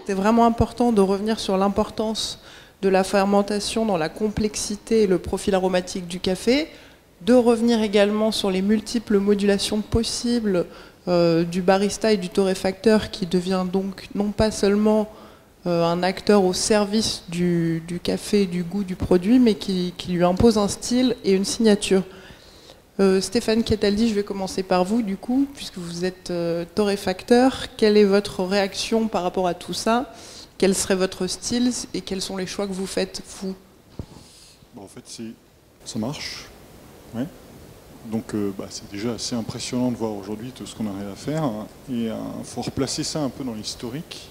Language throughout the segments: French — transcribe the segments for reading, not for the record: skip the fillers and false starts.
C'est vraiment important de revenir sur l'importance de la fermentation dans la complexité et le profil aromatique du café, de revenir également sur les multiples modulations possibles du barista et du torréfacteur qui devient donc non pas seulement un acteur au service du café, du goût du produit, mais qui lui impose un style et une signature. Stéphane Cataldi, je vais commencer par vous du coup, puisque vous êtes torréfacteur. Quelle est votre réaction par rapport à tout ça? Quel serait votre style et quels sont les choix que vous faites, vous? Bon, en fait, ça marche. Ouais. Donc c'est déjà assez impressionnant de voir aujourd'hui tout ce qu'on arrive à faire. Et il faut replacer ça un peu dans l'historique,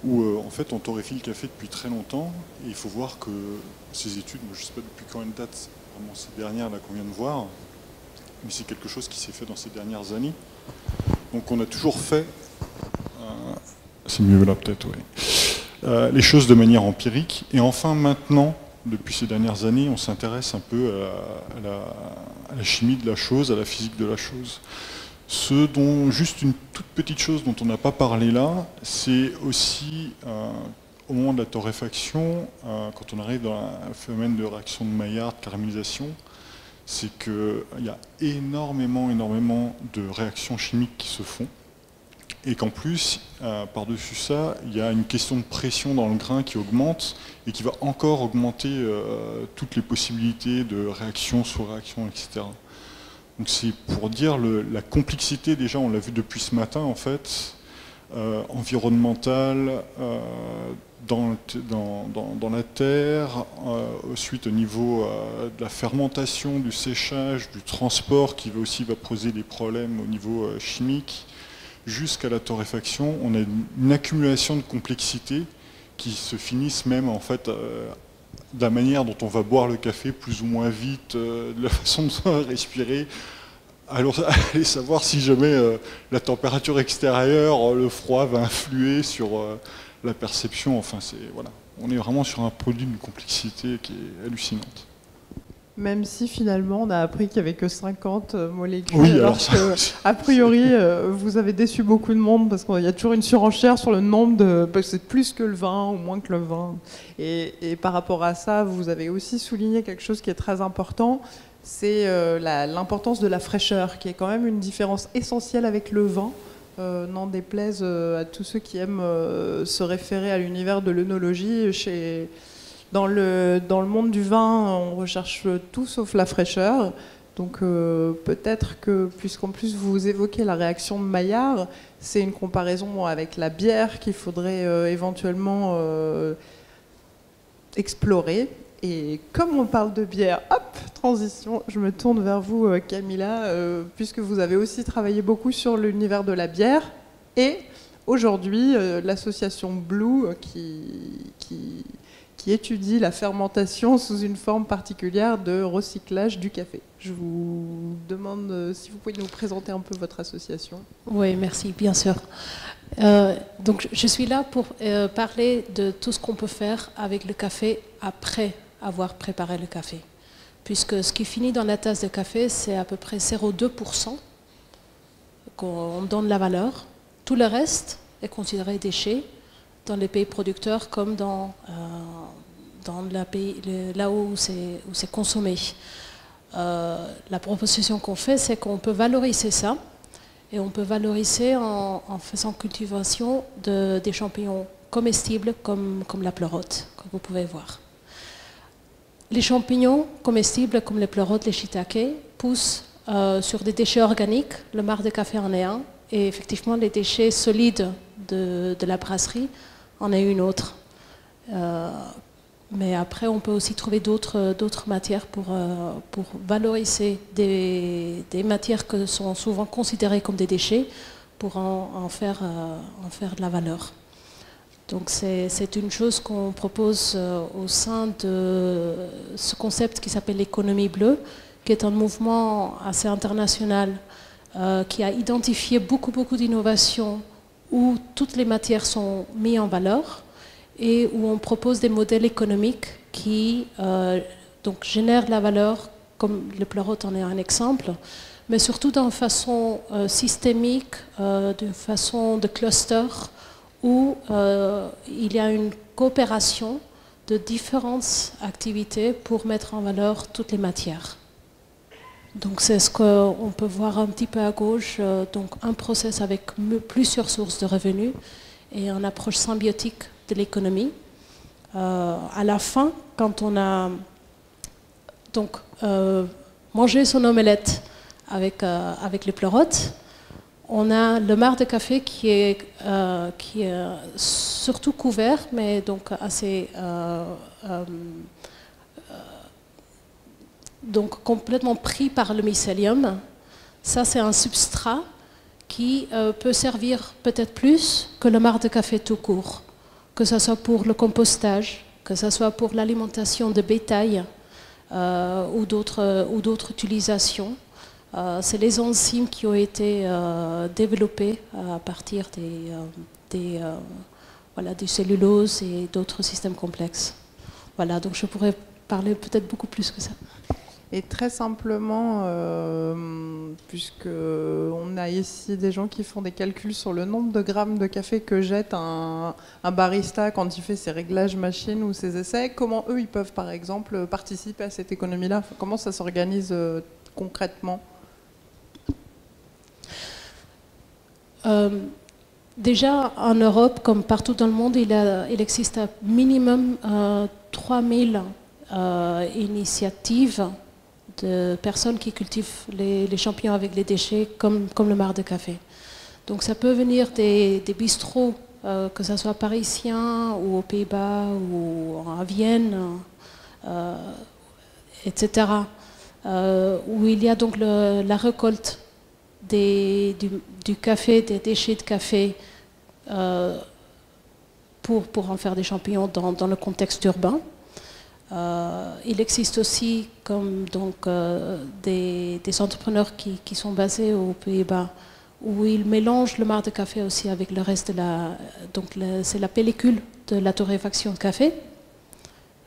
où en fait on torréfie le café depuis très longtemps. Et il faut voir que ces études, moi, je ne sais pas depuis quand elles datent, vraiment ces dernières là qu'on vient de voir, mais c'est quelque chose qui s'est fait dans ces dernières années. Donc on a toujours fait, c'est mieux là peut-être, oui, les choses de manière empirique. Et enfin maintenant, depuis ces dernières années, on s'intéresse un peu à la chimie de la chose, à la physique de la chose. Ce dont, juste une toute petite chose dont on n'a pas parlé là, c'est aussi au moment de la torréfaction, quand on arrive dans un phénomène de réaction de Maillard, de caramélisation, c'est qu'il y a énormément de réactions chimiques qui se font. Et qu'en plus, par-dessus ça, il y a une question de pression dans le grain qui augmente et qui va encore augmenter toutes les possibilités de réaction, sous-réaction, etc. Donc c'est pour dire la complexité, déjà on l'a vu depuis ce matin en fait, environnementale, dans la terre, ensuite au niveau de la fermentation, du séchage, du transport qui aussi va poser des problèmes au niveau chimique, jusqu'à la torréfaction. On a une accumulation de complexité qui se finissent même en fait de la manière dont on va boire le café plus ou moins vite, de la façon de respirer. Alors allez savoir si jamais la température extérieure, le froid va influer sur la perception. Enfin voilà, on est vraiment sur un produit d'une complexité qui est hallucinante. Même si finalement on a appris qu'il n'y avait que 50 molécules, oui, alors que, a priori vous avez déçu beaucoup de monde parce qu'il y a toujours une surenchère sur le nombre de... c'est plus que le vin ou moins que le vin. Et par rapport à ça, vous avez aussi souligné quelque chose qui est très important, c'est l'importance de la fraîcheur, qui est quand même une différence essentielle avec le vin. N'en déplaise à tous ceux qui aiment se référer à l'univers de l'œnologie. Dans le monde du vin, on recherche tout sauf la fraîcheur. Donc peut-être que, puisqu'en plus vous évoquez la réaction de Maillard, c'est une comparaison avec la bière qu'il faudrait éventuellement explorer. Et comme on parle de bière, hop, transition, je me tourne vers vous Camilla, puisque vous avez aussi travaillé beaucoup sur l'univers de la bière. Et aujourd'hui, l'association Blue qui étudie la fermentation sous une forme particulière de recyclage du café. Je vous demande si vous pouvez nous présenter un peu votre association. Oui, merci, bien sûr. Donc, je suis là pour parler de tout ce qu'on peut faire avec le café après avoir préparé le café. Puisque ce qui finit dans la tasse de café, c'est à peu près 0,2% qu'on donne la valeur. Tout le reste est considéré déchet dans les pays producteurs comme dans là où c'est consommé. La proposition qu'on fait, c'est qu'on peut valoriser ça, et on peut valoriser en faisant cultivation des champignons comestibles comme la pleurote, comme vous pouvez voir. Les champignons comestibles comme les pleurotes, les shiitake, poussent sur des déchets organiques, le marc de café en est un, et effectivement les déchets solides de la brasserie en est une autre. Mais après, on peut aussi trouver d'autres matières pour valoriser des matières qui sont souvent considérées comme des déchets pour en faire de la valeur. Donc c'est une chose qu'on propose au sein de ce concept qui s'appelle l'économie bleue, qui est un mouvement assez international qui a identifié beaucoup d'innovations où toutes les matières sont mises en valeur et où on propose des modèles économiques qui donc génèrent de la valeur, comme le pleurote en est un exemple, mais surtout d'une façon systémique, d'une façon de cluster, où il y a une coopération de différentes activités pour mettre en valeur toutes les matières. Donc c'est ce qu'on peut voir un petit peu à gauche, donc un process avec plusieurs sources de revenus et une approche symbiotique de l'économie. À la fin, quand on a donc mangé son omelette avec les pleurotes, on a le marc de café qui est surtout couvert, mais donc assez donc complètement pris par le mycélium. Ça, c'est un substrat qui peut servir peut-être plus que le marc de café tout court, que ce soit pour le compostage, que ce soit pour l'alimentation de bétail ou d'autres utilisations. C'est les enzymes qui ont été développées à partir du cellulose et d'autres systèmes complexes. Voilà, donc je pourrais parler peut-être beaucoup plus que ça. Et très simplement, puisque on a ici des gens qui font des calculs sur le nombre de grammes de café que jette un barista quand il fait ses réglages machines ou ses essais, comment eux ils peuvent par exemple participer à cette économie-là? Comment ça s'organise concrètement? Déjà en Europe, comme partout dans le monde, il existe un minimum 3000 initiatives de personnes qui cultivent les champignons avec les déchets comme le marc de café. Donc ça peut venir des bistrots, que ce soit parisiens ou aux Pays-Bas ou à Vienne, etc., où il y a donc la récolte du café, des déchets de café pour en faire des champignons dans le contexte urbain. Il existe aussi comme donc des entrepreneurs qui sont basés aux Pays-Bas où ils mélangent le marc de café aussi avec le reste de c'est la pellicule de la torréfaction de café.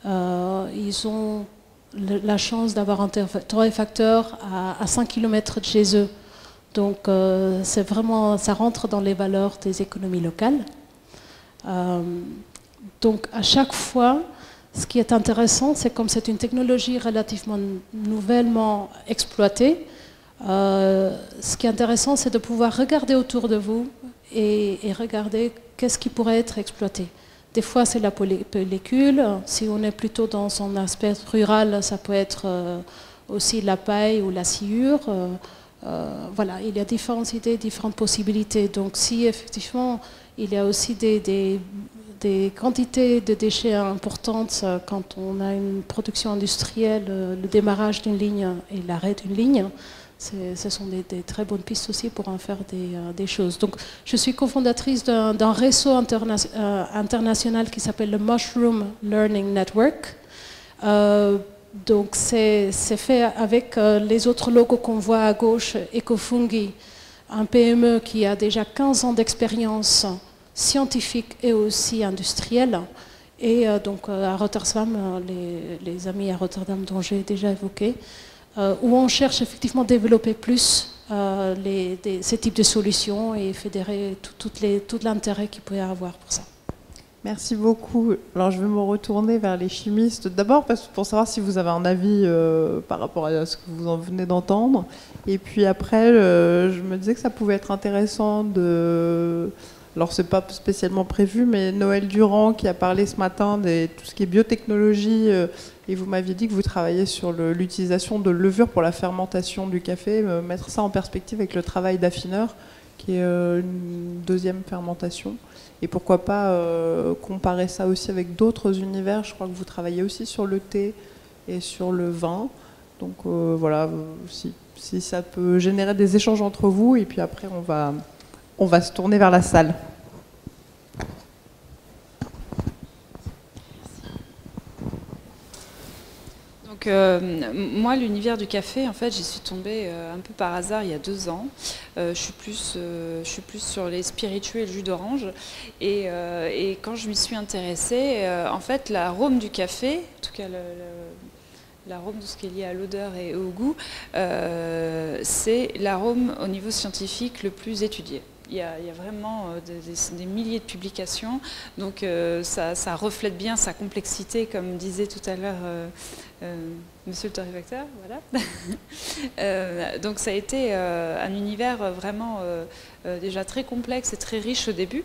Ils ont la chance d'avoir un torréfacteur à 5 km de chez eux. Donc c'est vraiment, ça rentre dans les valeurs des économies locales. Donc à chaque fois, ce qui est intéressant, c'est comme c'est une technologie relativement nouvellement exploitée, ce qui est intéressant, c'est de pouvoir regarder autour de vous et regarder qu'est-ce qui pourrait être exploité. Des fois, c'est la pellicule. Si on est plutôt dans son aspect rural, ça peut être aussi la paille ou la sciure. Voilà, il y a différentes idées, différentes possibilités. Donc si effectivement il y a aussi des quantités de déchets importantes quand on a une production industrielle, le démarrage d'une ligne et l'arrêt d'une ligne, ce sont des très bonnes pistes aussi pour en faire des choses. Donc je suis cofondatrice d'un réseau international qui s'appelle le Mushroom Learning Network. Donc c'est fait avec les autres logos qu'on voit à gauche, Ecofungi, un PME qui a déjà 15 ans d'expérience scientifique et aussi industrielle. Et donc à Rotterdam, les amis à Rotterdam dont j'ai déjà évoqué, où on cherche effectivement à développer plus ces types de solutions et fédérer tout l'intérêt qu'il peut y avoir pour ça. Merci beaucoup. Alors je vais me retourner vers les chimistes. D'abord pour savoir si vous avez un avis par rapport à ce que vous en venez d'entendre. Et puis après, je me disais que ça pouvait être intéressant de... Alors c'est pas spécialement prévu, mais Noël Durand qui a parlé ce matin de tout ce qui est biotechnologie, et vous m'aviez dit que vous travaillez sur l'utilisation de levure pour la fermentation du café, mettre ça en perspective avec le travail d'affineur, qui est une deuxième fermentation. Et pourquoi pas comparer ça aussi avec d'autres univers. Je crois que vous travaillez aussi sur le thé et sur le vin. Donc voilà, si ça peut générer des échanges entre vous, et puis après on va se tourner vers la salle. Donc, moi, l'univers du café, en fait, j'y suis tombée un peu par hasard il y a 2 ans. Je suis plus sur les spiritueux et le jus d'orange. Et quand je m'y suis intéressée, en fait, l'arôme du café, en tout cas l'arôme de ce qui est lié à l'odeur et au goût, c'est l'arôme au niveau scientifique le plus étudié. il y a vraiment des milliers de publications, donc ça reflète bien sa complexité, comme disait tout à l'heure monsieur le torréfacteur, voilà. Donc ça a été un univers vraiment déjà très complexe et très riche au début.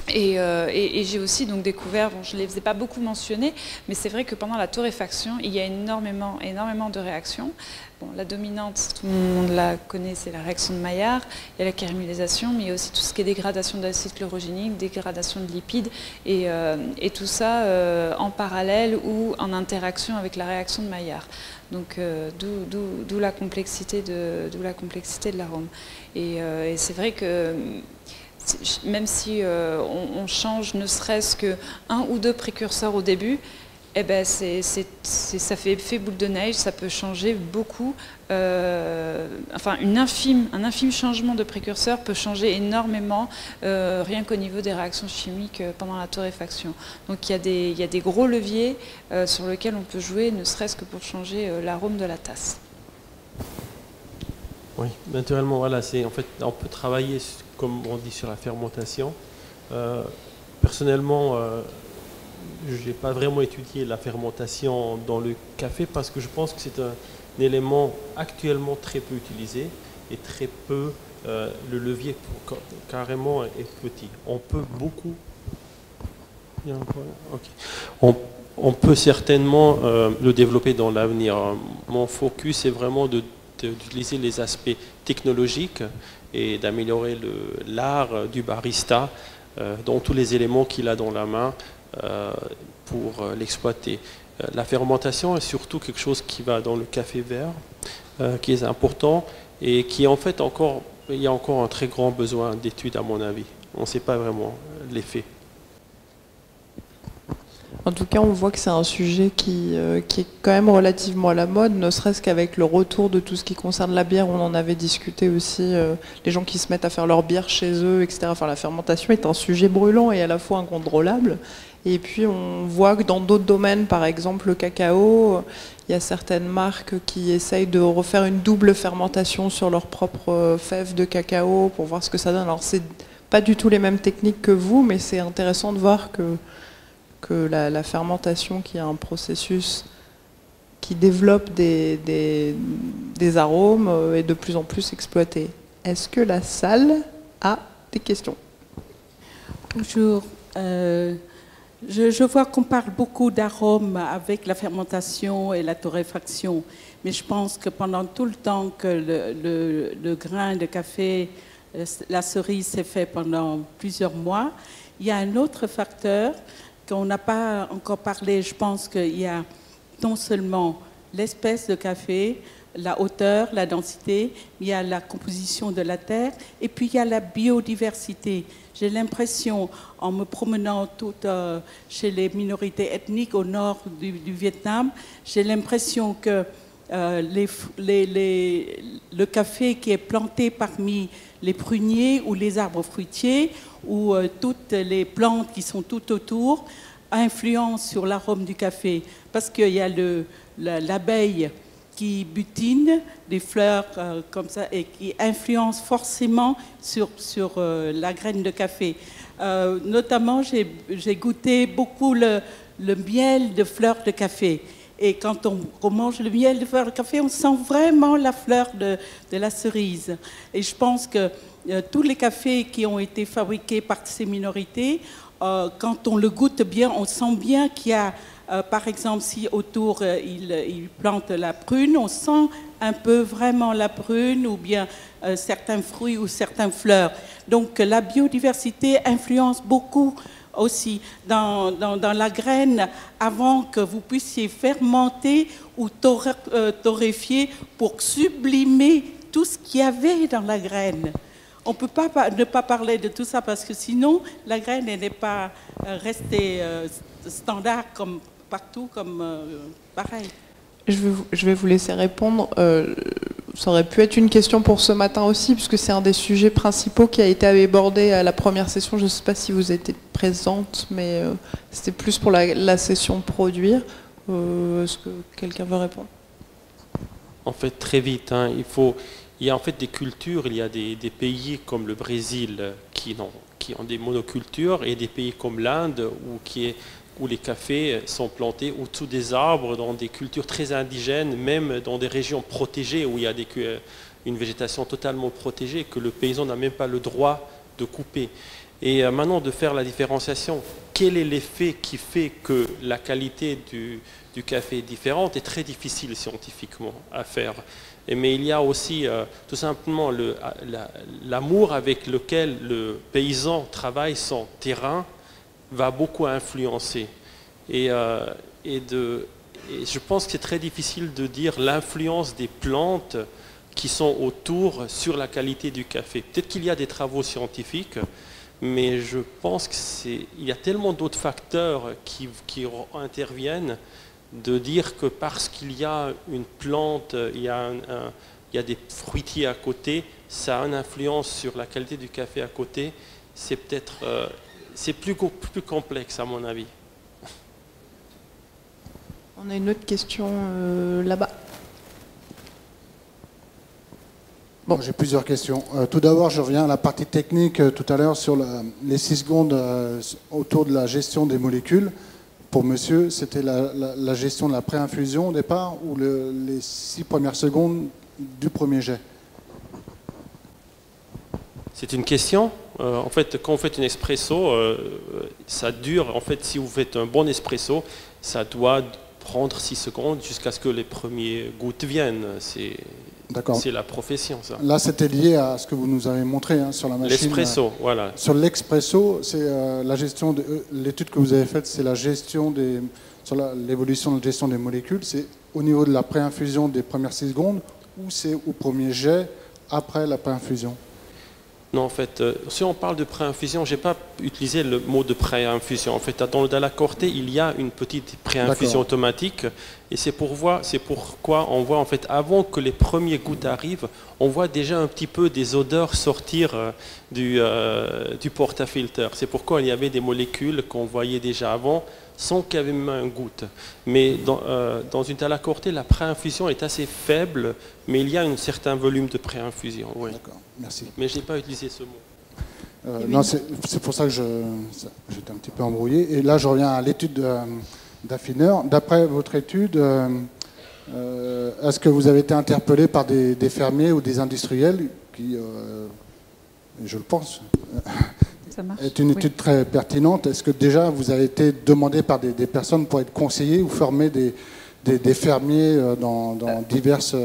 Et j'ai aussi donc découvert, bon, je ne les faisais pas beaucoup mentionner, mais c'est vrai que pendant la torréfaction, il y a énormément de réactions. Bon, la dominante, tout le monde la connaît, c'est la réaction de Maillard. Il y a la caramélisation, mais il y a aussi tout ce qui est dégradation d'acide chlorogénique, dégradation de lipides, et tout ça en parallèle ou en interaction avec la réaction de Maillard. Donc d'où la complexité de l'arôme. Et c'est vrai que même si on change ne serait-ce qu'un ou deux précurseurs au début, eh ben ça fait effet boule de neige, ça peut changer beaucoup. Enfin, un infime changement de précurseur peut changer énormément, rien qu'au niveau des réactions chimiques pendant la torréfaction. Donc il y a des gros leviers sur lesquels on peut jouer, ne serait-ce que pour changer l'arôme de la tasse. Oui, naturellement, voilà, en fait, on peut travailler, comme on dit, sur la fermentation. Personnellement, je n'ai pas vraiment étudié la fermentation dans le café parce que je pense que c'est un élément actuellement très peu utilisé et très peu, le levier carrément est petit. On peut beaucoup... Okay. On peut certainement le développer dans l'avenir. Mon focus est vraiment d'utiliser les aspects technologiques et d'améliorer l'art du barista dans tous les éléments qu'il a dans la main pour l'exploiter. La fermentation est surtout quelque chose qui va dans le café vert, qui est important et qui en fait il y a encore un très grand besoin d'études à mon avis. On ne sait pas vraiment l'effet. En tout cas, on voit que c'est un sujet qui est quand même relativement à la mode, ne serait-ce qu'avec le retour de tout ce qui concerne la bière. On en avait discuté aussi, les gens qui se mettent à faire leur bière chez eux, etc. Enfin, la fermentation est un sujet brûlant et à la fois incontrôlable. Et puis, on voit que dans d'autres domaines, par exemple le cacao, il y a certaines marques qui essayent de refaire une double fermentation sur leur propre fève de cacao pour voir ce que ça donne. Alors, c'est pas du tout les mêmes techniques que vous, mais c'est intéressant de voir que la fermentation, qui est un processus qui développe des arômes, est de plus en plus exploité. Est-ce que la salle a des questions? Bonjour. Je vois qu'on parle beaucoup d'arômes avec la fermentation et la torréfaction, mais je pense que pendant tout le temps que le grain de café, la cerise s'est fait pendant plusieurs mois, il y a un autre facteur qu'on n'a pas encore parlé. Je pense qu'il y a non seulement l'espèce de café, la hauteur, la densité, il y a la composition de la terre et puis il y a la biodiversité. J'ai l'impression, en me promenant chez les minorités ethniques au nord du Vietnam, j'ai l'impression que le café qui est planté parmi les pruniers ou les arbres fruitiers ou toutes les plantes qui sont tout autour influencent sur l'arôme du café. Parce qu'il y a l'abeille qui butine des fleurs comme ça et qui influence forcément sur la graine de café. Notamment, j'ai goûté beaucoup le miel de fleurs de café. Et quand on mange le miel de fleurs de café, on sent vraiment la fleur de la cerise. Et je pense que tous les cafés qui ont été fabriqués par ces minorités, quand on le goûte bien, on sent bien qu'il y a, par exemple, si autour ils plantent la prune, on sent un peu vraiment la prune ou bien certains fruits ou certaines fleurs. Donc la biodiversité influence beaucoup aussi dans la graine avant que vous puissiez fermenter ou torréfier pour sublimer tout ce qu'il y avait dans la graine. On ne peut pas ne pas parler de tout ça parce que sinon la graine n'est pas restée standard comme partout, comme pareil. Je vais vous laisser répondre. Ça aurait pu être une question pour ce matin aussi, puisque c'est un des sujets principaux qui a été abordé à la première session. Je ne sais pas si vous étiez présente, mais c'était plus pour la session produire. Est-ce que quelqu'un veut répondre? En fait, très vite, hein, il y a en fait des cultures, il y a des pays comme le Brésil qui ont des monocultures et des pays comme l'Inde où les cafés sont plantés au-dessous des arbres dans des cultures très indigènes, même dans des régions protégées où il y a une végétation totalement protégée que le paysan n'a même pas le droit de couper. Et maintenant de faire la différenciation, quel est l'effet qui fait que la qualité du café est différente est très difficile scientifiquement à faire. Mais il y a aussi tout simplement l'amour avec lequel le paysan travaille son terrain va beaucoup influencer. Et je pense que c'est très difficile de dire l'influence des plantes qui sont autour sur la qualité du café. Peut-être qu'il y a des travaux scientifiques, mais je pense qu'il y a tellement d'autres facteurs qui interviennent de dire que parce qu'il y a une plante, il y a des fruitiers à côté, ça a une influence sur la qualité du café à côté. C'est peut-être c'est plus complexe à mon avis. On a une autre question là-bas. Bon, j'ai plusieurs questions. Tout d'abord, je reviens à la partie technique tout à l'heure sur les 6 secondes autour de la gestion des molécules. Pour monsieur, c'était la gestion de la pré-infusion au départ ou les 6 premières secondes du premier jet? C'est une question. En fait, quand vous faites un espresso, ça dure. En fait, si vous faites un bon espresso, ça doit prendre 6 secondes jusqu'à ce que les premiers gouttes viennent. C'est la profession, ça. Là, c'était lié à ce que vous nous avez montré sur la machine. L'espresso, voilà. Sur l'expresso, c'est la gestion l'étude que vous avez faite, c'est la gestion sur l'évolution de la gestion des molécules. C'est au niveau de la pré-infusion des premières 6 secondes ou c'est au premier jet après la pré-infusion? Non, en fait, si on parle de pré-infusion, je n'ai pas utilisé le mot de pré-infusion. En fait, dans le Dalla Corte, il y a une petite pré-infusion automatique. Et c'est pourquoi on voit, en fait, avant que les premiers gouttes arrivent, on voit déjà un petit peu des odeurs sortir du portafilter. C'est pourquoi il y avait des molécules qu'on voyait déjà avant, sans qu'il y avait même un goutte. Mais dans une Dalla Corte, la pré-infusion est assez faible, mais il y a un certain volume de pré-infusion. Oui. D'accord, merci. Mais je n'ai pas utilisé ce mot. Non, c'est pour ça que j'étais un petit peu embrouillé. Et là, je reviens à l'étude d'affineur. D'après votre étude, est-ce que vous avez été interpellé par des fermiers ou des industriels qui, je le pense, est une étude très pertinente. Est-ce que déjà vous avez été demandé par des personnes pour être conseillé ou former des fermiers dans diverses...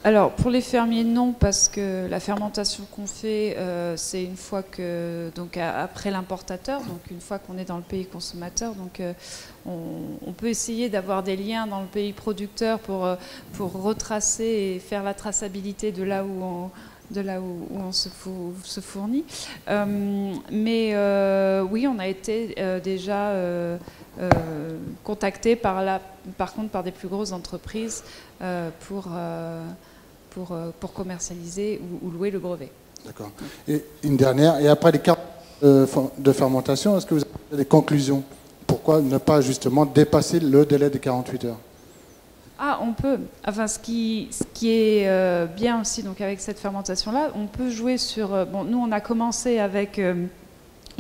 Alors pour les fermiers non, parce que la fermentation qu'on fait c'est une fois que donc après l'importateur, donc une fois qu'on est dans le pays consommateur, donc on peut essayer d'avoir des liens dans le pays producteur pour retracer et faire la traçabilité de là où on se fournit. Mais oui, on a été déjà contacté par contre par des plus grosses entreprises pour commercialiser ou louer le brevet. D'accord. Et une dernière, et après les cartes de fermentation, est-ce que vous avez des conclusions? Pourquoi ne pas justement dépasser le délai de 48 heures? Ah, on peut. Enfin, ce qui est bien aussi donc avec cette fermentation-là, on peut jouer sur... bon, nous, on a commencé avec une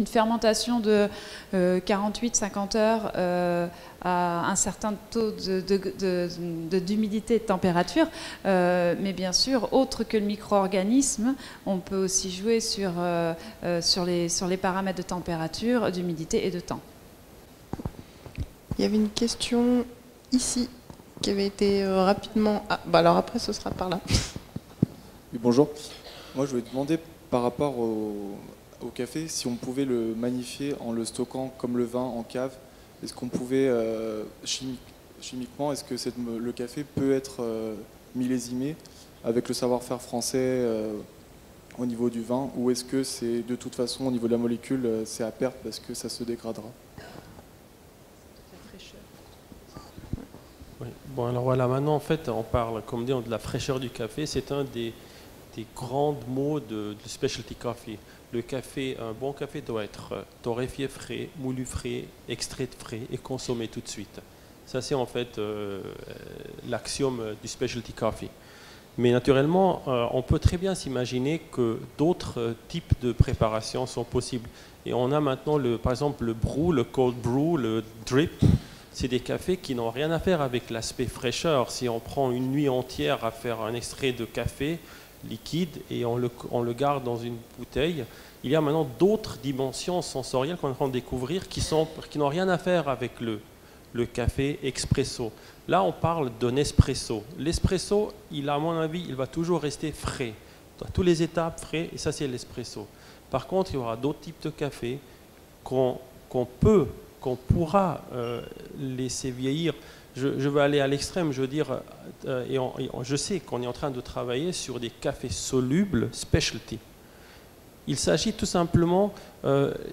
fermentation de 48-50 heures à un certain taux d'humidité et de température. Mais bien sûr, autre que le micro-organisme, on peut aussi jouer sur les paramètres de température, d'humidité et de temps. Il y avait une question ici qui avait été rapidement... Ah, bah alors après, ce sera par là. Oui, bonjour. Moi, je voulais demander par rapport au café, si on pouvait le magnifier en le stockant comme le vin en cave. Est-ce qu'on pouvait, chimiquement, est-ce que le café peut être millésimé avec le savoir-faire français au niveau du vin, ou est-ce que c'est de toute façon au niveau de la molécule, c'est à perte parce que ça se dégradera? Oui. Bon, alors voilà, maintenant en fait on parle comme dit de la fraîcheur du café. C'est un des grands mots de specialty coffee. Le café, un bon café doit être torréfié frais, moulu frais, extrait frais et consommé tout de suite. Ça c'est en fait l'axiome du specialty coffee. Mais naturellement, on peut très bien s'imaginer que d'autres types de préparations sont possibles. Et on a maintenant, par exemple, le brew, le cold brew, le drip. C'est des cafés qui n'ont rien à faire avec l'aspect fraîcheur. Si on prend une nuit entière à faire un extrait de café liquide et on le garde dans une bouteille, il y a maintenant d'autres dimensions sensorielles qu'on est en train de découvrir qui n'ont rien à faire avec le café expresso. Là, on parle d'un espresso. L'espresso, à mon avis, il va toujours rester frais. Dans toutes les étapes, frais, et ça, c'est l'espresso. Par contre, il y aura d'autres types de café qu'on pourra laisser vieillir. Je veux aller à l'extrême, je veux dire, je sais qu'on est en train de travailler sur des cafés solubles specialty. Il s'agit tout simplement,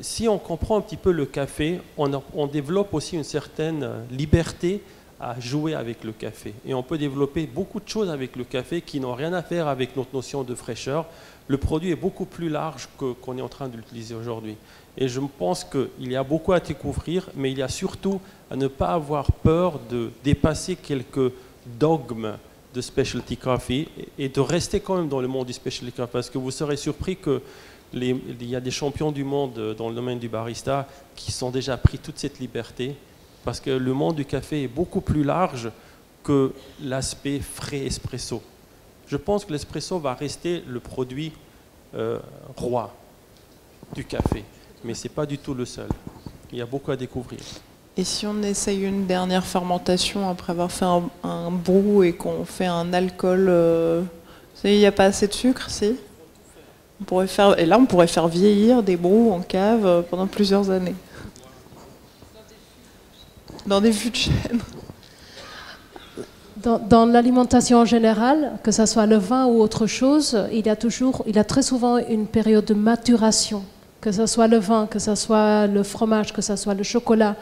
si on comprend un petit peu le café, on développe aussi une certaine liberté à jouer avec le café. Et on peut développer beaucoup de choses avec le café qui n'ont rien à faire avec notre notion de fraîcheur. Le produit est beaucoup plus large qu'on est en train de l'utiliser aujourd'hui. Et je pense qu'il y a beaucoup à découvrir, mais il y a surtout à ne pas avoir peur de dépasser quelques dogmes de specialty coffee et de rester quand même dans le monde du specialty coffee, parce que vous serez surpris qu'il y a des champions du monde dans le domaine du barista qui sont déjà pris toute cette liberté, parce que le monde du café est beaucoup plus large que l'aspect frais espresso. Je pense que l'espresso va rester le produit roi du café, mais ce n'est pas du tout le seul. Il y a beaucoup à découvrir. Et si on essaye une dernière fermentation après avoir fait un brew et qu'on fait un alcool, il n'y a pas assez de sucre, si et là, on pourrait faire vieillir des brews en cave pendant plusieurs années. Dans des fûts de chêne. Dans l'alimentation en général, que ce soit le vin ou autre chose, il y a très souvent une période de maturation. Que ce soit le vin, que ce soit le fromage, que ce soit le chocolat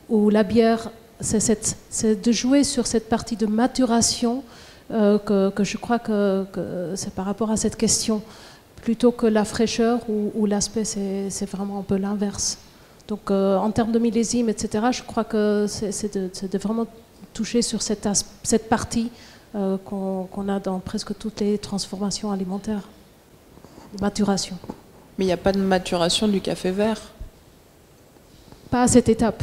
ou la bière, c'est de jouer sur cette partie de maturation que je crois que c'est par rapport à cette question. Plutôt que la fraîcheur ou l'aspect, c'est vraiment un peu l'inverse. Donc en termes de millésime, etc., je crois que c'est de vraiment toucher sur cette partie qu'on a dans presque toutes les transformations alimentaires, de maturation. Mais il n'y a pas de maturation du café vert? Pas à cette étape.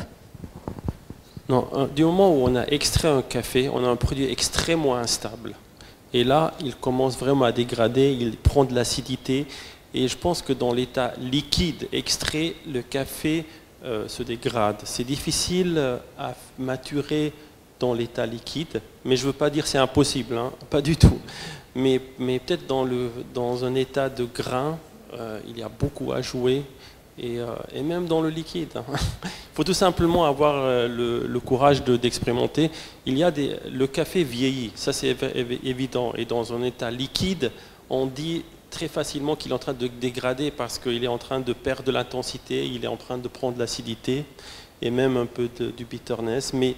Non, du moment où on a extrait un café, on a un produit extrêmement instable. Et là, il commence vraiment à dégrader, il prend de l'acidité. Et je pense que dans l'état liquide extrait, le café se dégrade. C'est difficile à maturer dans l'état liquide, mais je ne veux pas dire c'est impossible, hein, pas du tout. Mais peut-être dans un état de grain, il y a beaucoup à jouer, et même dans le liquide. Hein. Il faut tout simplement avoir le courage d'expérimenter. Le café vieillit, ça c'est évident, et dans un état liquide, on dit très facilement qu'il est en train de dégrader parce qu'il est en train de perdre de l'intensité, il est en train de prendre de l'acidité et même un peu du bitterness. Mais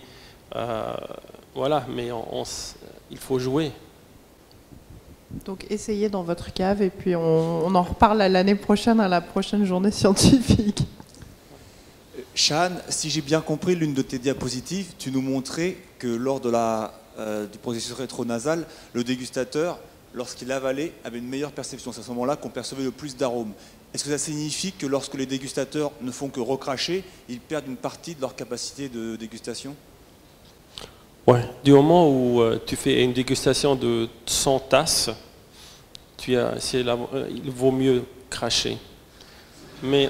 voilà, mais il faut jouer. Donc essayez dans votre cave et puis on en reparle l'année prochaine à la prochaine journée scientifique. Shan, si j'ai bien compris l'une de tes diapositives, tu nous montrais que lors de du processus rétronasal, le dégustateur, lorsqu'il avalait, avait une meilleure perception. C'est à ce moment-là qu'on percevait le plus d'arômes. Est-ce que ça signifie que lorsque les dégustateurs ne font que recracher, ils perdent une partie de leur capacité de dégustation? Ouais, du moment où tu fais une dégustation de 100 tasses, il vaut mieux cracher. Mais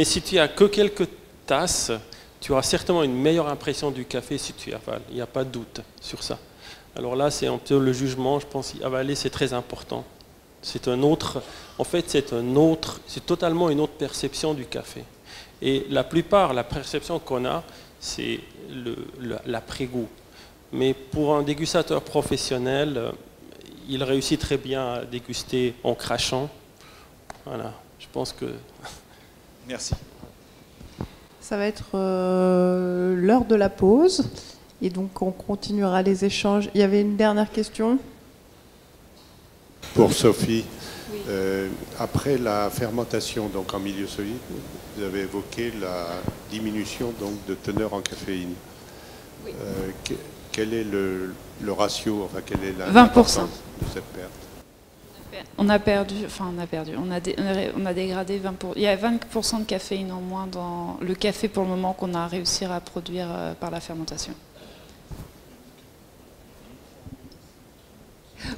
si tu as que quelques tasses, tu auras certainement une meilleure impression du café si tu avales. Il n'y a pas de doute sur ça. Alors là, c'est un peu le jugement. Je pense qu'avaler, c'est très important. C'est c'est totalement une autre perception du café. Et la perception qu'on a, c'est l'après-goût. Mais pour un dégustateur professionnel, il réussit très bien à déguster en crachant. Voilà, je pense que... Merci. Ça va être l'heure de la pause. Et donc on continuera les échanges. Il y avait une dernière question. Pour Sophie, après la fermentation donc en milieu solide, vous avez évoqué la diminution donc, de teneur en caféine. Oui. quel est le ratio, enfin quelle est la 20% l'importance de cette perte? On a perdu, on a dégradé 20%. Il y a 20% de caféine en moins dans le café pour le moment qu'on a réussi à produire par la fermentation.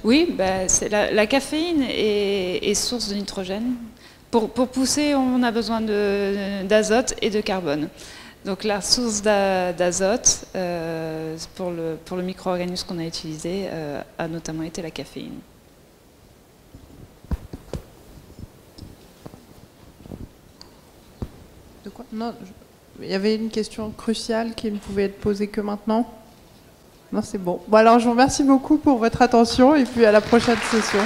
Oui, bah, la caféine est source de nitrogène. Pour pousser, on a besoin d'azote et de carbone. Donc la source d'azote pour le micro-organisme qu'on a utilisé a notamment été la caféine. De quoi? Non, il y avait une question cruciale qui ne pouvait être posée que maintenant. Non, c'est bon. Bon, alors je vous remercie beaucoup pour votre attention et puis à la prochaine session.